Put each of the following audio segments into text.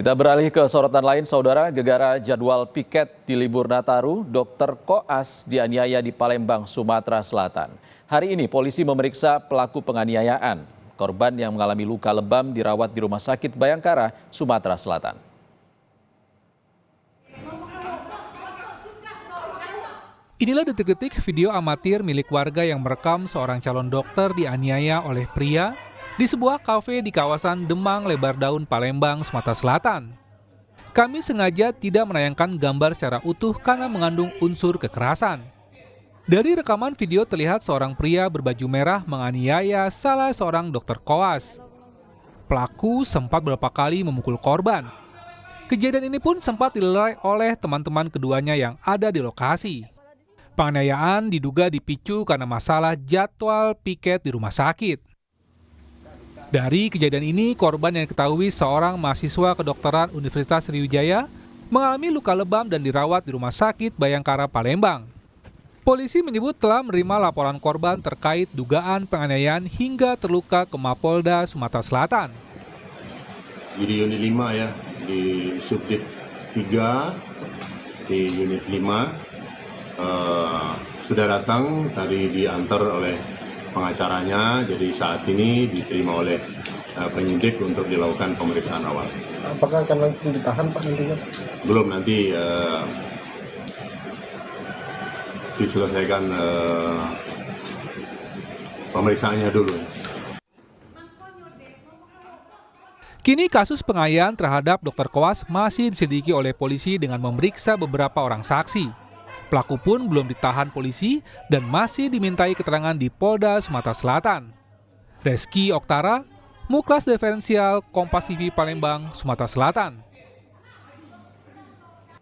Kita beralih ke sorotan lain, saudara. Gegara jadwal piket di libur Nataru, Dr. Koas dianiaya di Palembang, Sumatera Selatan. Hari ini polisi memeriksa pelaku penganiayaan. Korban yang mengalami luka lebam dirawat di Rumah Sakit Bayangkara, Sumatera Selatan. Inilah detik-detik video amatir milik warga yang merekam seorang calon dokter dianiaya oleh pria di sebuah kafe di kawasan Demang Lebar Daun, Palembang, Sumatera Selatan. Kami sengaja tidak menayangkan gambar secara utuh karena mengandung unsur kekerasan. Dari rekaman video terlihat seorang pria berbaju merah menganiaya salah seorang dokter koas. Pelaku sempat beberapa kali memukul korban. Kejadian ini pun sempat dilerai oleh teman-teman keduanya yang ada di lokasi. Penganiayaan diduga dipicu karena masalah jadwal piket di rumah sakit. Dari kejadian ini, korban yang diketahui seorang mahasiswa kedokteran Universitas Sriwijaya mengalami luka lebam dan dirawat di Rumah Sakit Bayangkara, Palembang. Polisi menyebut telah menerima laporan korban terkait dugaan penganiayaan hingga terluka ke Mapolda Sumatera Selatan. Di unit 5 ya, di subdit 3, di unit 5. Sudah datang, tadi diantar oleh pengacaranya, jadi saat ini diterima oleh penyidik untuk dilakukan pemeriksaan awal. Apakah akan langsung ditahan Pak nantinya? Belum, nanti diselesaikan pemeriksaannya dulu. Kini kasus penganiayaan terhadap Dr. Koas masih diselidiki oleh polisi dengan memeriksa beberapa orang saksi. Pelaku pun belum ditahan polisi dan masih dimintai keterangan di Polda Sumatera Selatan. Reski Oktara, Muklas Diferensial, Kompas TV Palembang, Sumatera Selatan.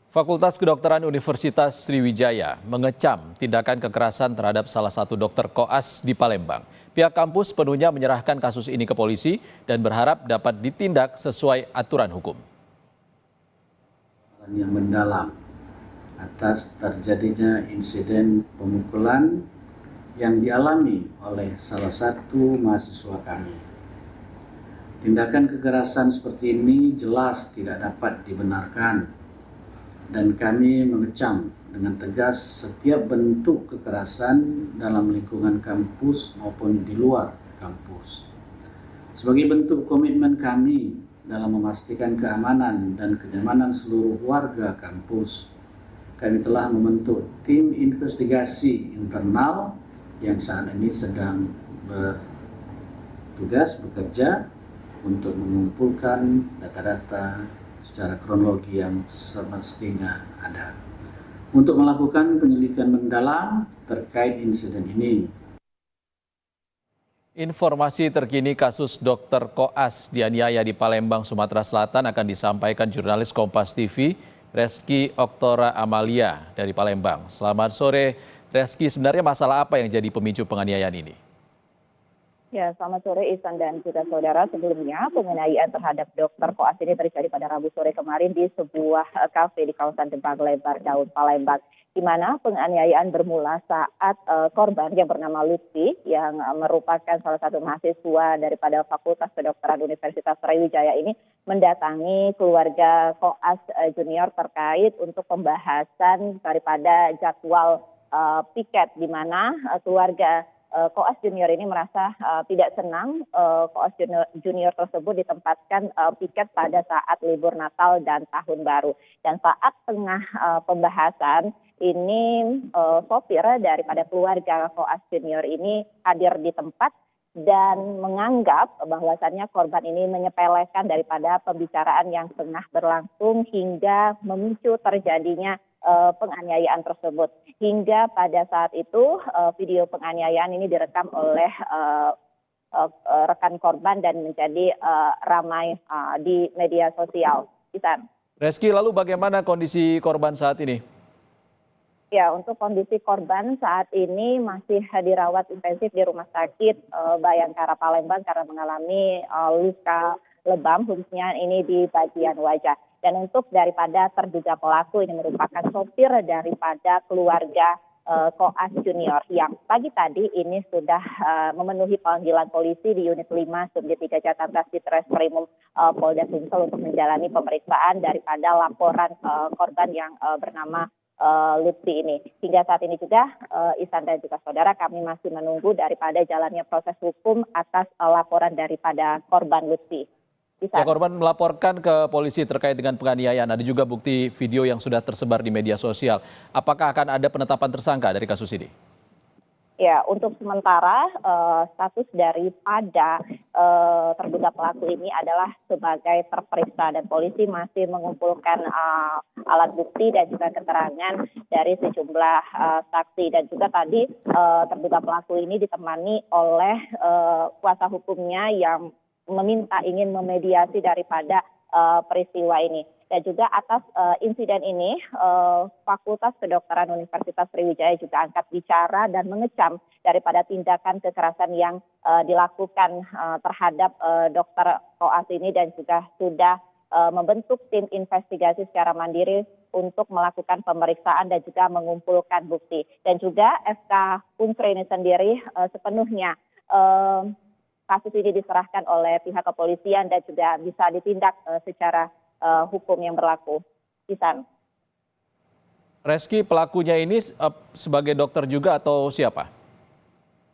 Fakultas Kedokteran Universitas Sriwijaya mengecam tindakan kekerasan terhadap salah satu dokter koas di Palembang. Pihak kampus penuhnya menyerahkan kasus ini ke polisi dan berharap dapat ditindak sesuai aturan hukum. Yang mendalam atas terjadinya insiden pemukulan yang dialami oleh salah satu mahasiswa kami. Tindakan kekerasan seperti ini jelas tidak dapat dibenarkan dan kami mengecam dengan tegas setiap bentuk kekerasan dalam lingkungan kampus maupun di luar kampus. Sebagai bentuk komitmen kami dalam memastikan keamanan dan kenyamanan seluruh warga kampus, kami telah membentuk tim investigasi internal yang saat ini sedang bekerja untuk mengumpulkan data-data secara kronologi yang semestinya ada untuk melakukan penyelidikan mendalam terkait insiden ini. Informasi terkini kasus Dr. Koas dianiaya di Palembang, Sumatera Selatan akan disampaikan jurnalis Kompas TV Reski Oktora Amalia dari Palembang. Selamat sore, Reski. Sebenarnya masalah apa yang jadi pemicu penganiayaan ini? Ya, selamat sore Ihsan dan juga saudara. Sebelumnya, penganiayaan terhadap Dr. Koas ini terjadi pada Rabu sore kemarin di sebuah kafe di kawasan Demang Lebar Daun, Palembang, di mana penganiayaan bermula saat korban yang bernama Lutfi, yang merupakan salah satu mahasiswa daripada Fakultas Kedokteran Universitas Sriwijaya ini, mendatangi keluarga Koas Junior terkait untuk pembahasan daripada jadwal piket, di mana keluarga Koas Junior ini merasa tidak senang Koas Junior tersebut ditempatkan piket pada saat libur Natal dan Tahun Baru. Dan saat tengah pembahasan ini, sopir daripada keluarga Koas Junior ini hadir di tempat dan menganggap bahwasannya korban ini menyepelekan daripada pembicaraan yang tengah berlangsung hingga memicu terjadinya penganiayaan tersebut. Hingga pada saat itu video penganiayaan ini direkam oleh rekan korban dan menjadi ramai di media sosial. Reski, lalu bagaimana kondisi korban saat ini? Ya, untuk kondisi korban saat ini masih dirawat intensif di Rumah Sakit Bayangkara Palembang karena mengalami luka lebam, khususnya ini di bagian wajah. Dan untuk daripada terduga pelaku, ini merupakan sopir daripada keluarga Koas Junior yang pagi tadi ini sudah memenuhi panggilan polisi di unit 5 Subdit 3 Jakarta Ditreskrimum Polda Sumsel untuk menjalani pemeriksaan daripada laporan korban yang bernama Lutfi ini. Hingga saat ini juga Ihsan dan juga saudara, kami masih menunggu daripada jalannya proses hukum atas laporan daripada korban Lutfi. Ya, korban melaporkan ke polisi terkait dengan penganiayaan. Ada juga bukti video yang sudah tersebar di media sosial. Apakah akan ada penetapan tersangka dari kasus ini? Ya, untuk sementara status daripada terduga pelaku ini adalah sebagai terperiksa dan polisi masih mengumpulkan alat bukti dan juga keterangan dari sejumlah saksi, dan juga tadi terduga pelaku ini ditemani oleh kuasa hukumnya yang meminta ingin memediasi daripada peristiwa ini. Dan juga atas insiden ini, Fakultas Kedokteran Universitas Sriwijaya juga angkat bicara dan mengecam daripada tindakan kekerasan yang dilakukan terhadap Dokter Koas ini, dan juga sudah membentuk tim investigasi secara mandiri untuk melakukan pemeriksaan dan juga mengumpulkan bukti. Dan juga FK Unsri ini sendiri sepenuhnya kasus ini diserahkan oleh pihak kepolisian dan juga bisa ditindak secara hukum yang berlaku. Ihsan. Reski, pelakunya ini sebagai dokter juga atau siapa?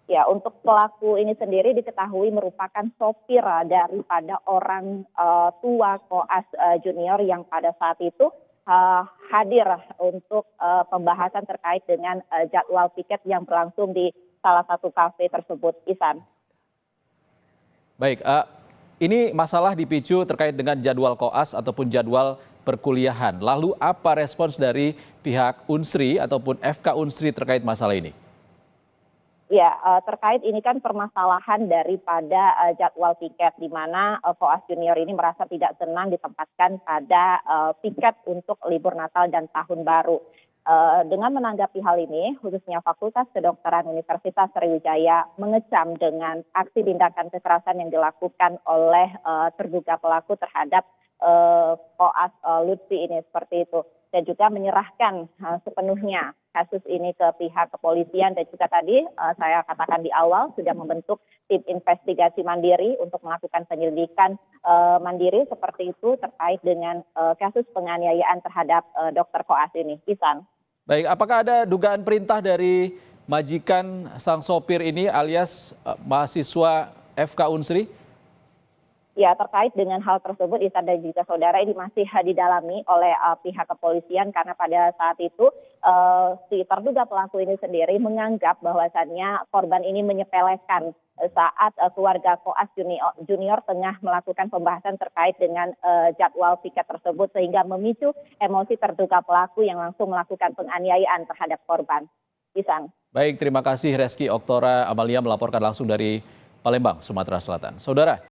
Ya, untuk pelaku ini sendiri diketahui merupakan sopir daripada orang tua Koas Junior yang pada saat itu hadir untuk pembahasan terkait dengan jadwal piket yang berlangsung di salah satu kafe tersebut. Ihsan. Baik, ini masalah dipicu terkait dengan jadwal koas ataupun jadwal perkuliahan. Lalu apa respons dari pihak Unsri ataupun FK Unsri terkait masalah ini? Ya, terkait ini kan permasalahan daripada jadwal piket, di mana Koas Junior ini merasa tidak senang ditempatkan pada piket untuk libur Natal dan Tahun Baru. Dengan menanggapi hal ini, khususnya Fakultas Kedokteran Universitas Sriwijaya mengecam dengan aksi tindakan kekerasan yang dilakukan oleh terduga pelaku terhadap Koas Lutfi ini, seperti itu. Dan juga menyerahkan sepenuhnya kasus ini ke pihak kepolisian, dan juga tadi saya katakan di awal sudah membentuk tim investigasi mandiri untuk melakukan penyelidikan mandiri seperti itu terkait dengan kasus penganiayaan terhadap Dr. Koas ini. Ihsan. Baik, apakah ada dugaan perintah dari majikan sang sopir ini alias mahasiswa FK Unsri? Ya, terkait dengan hal tersebut, Ihsan dan juga saudara, ini masih didalami oleh pihak kepolisian, karena pada saat itu si terduga pelaku ini sendiri menganggap bahwasannya korban ini menyepelekan saat keluarga Koas Junior tengah melakukan pembahasan terkait dengan jadwal piket tersebut, sehingga memicu emosi terduga pelaku yang langsung melakukan penganiayaan terhadap korban. Ihsan. Baik, terima kasih Reski Oktora Amalia melaporkan langsung dari Palembang, Sumatera Selatan. Saudara.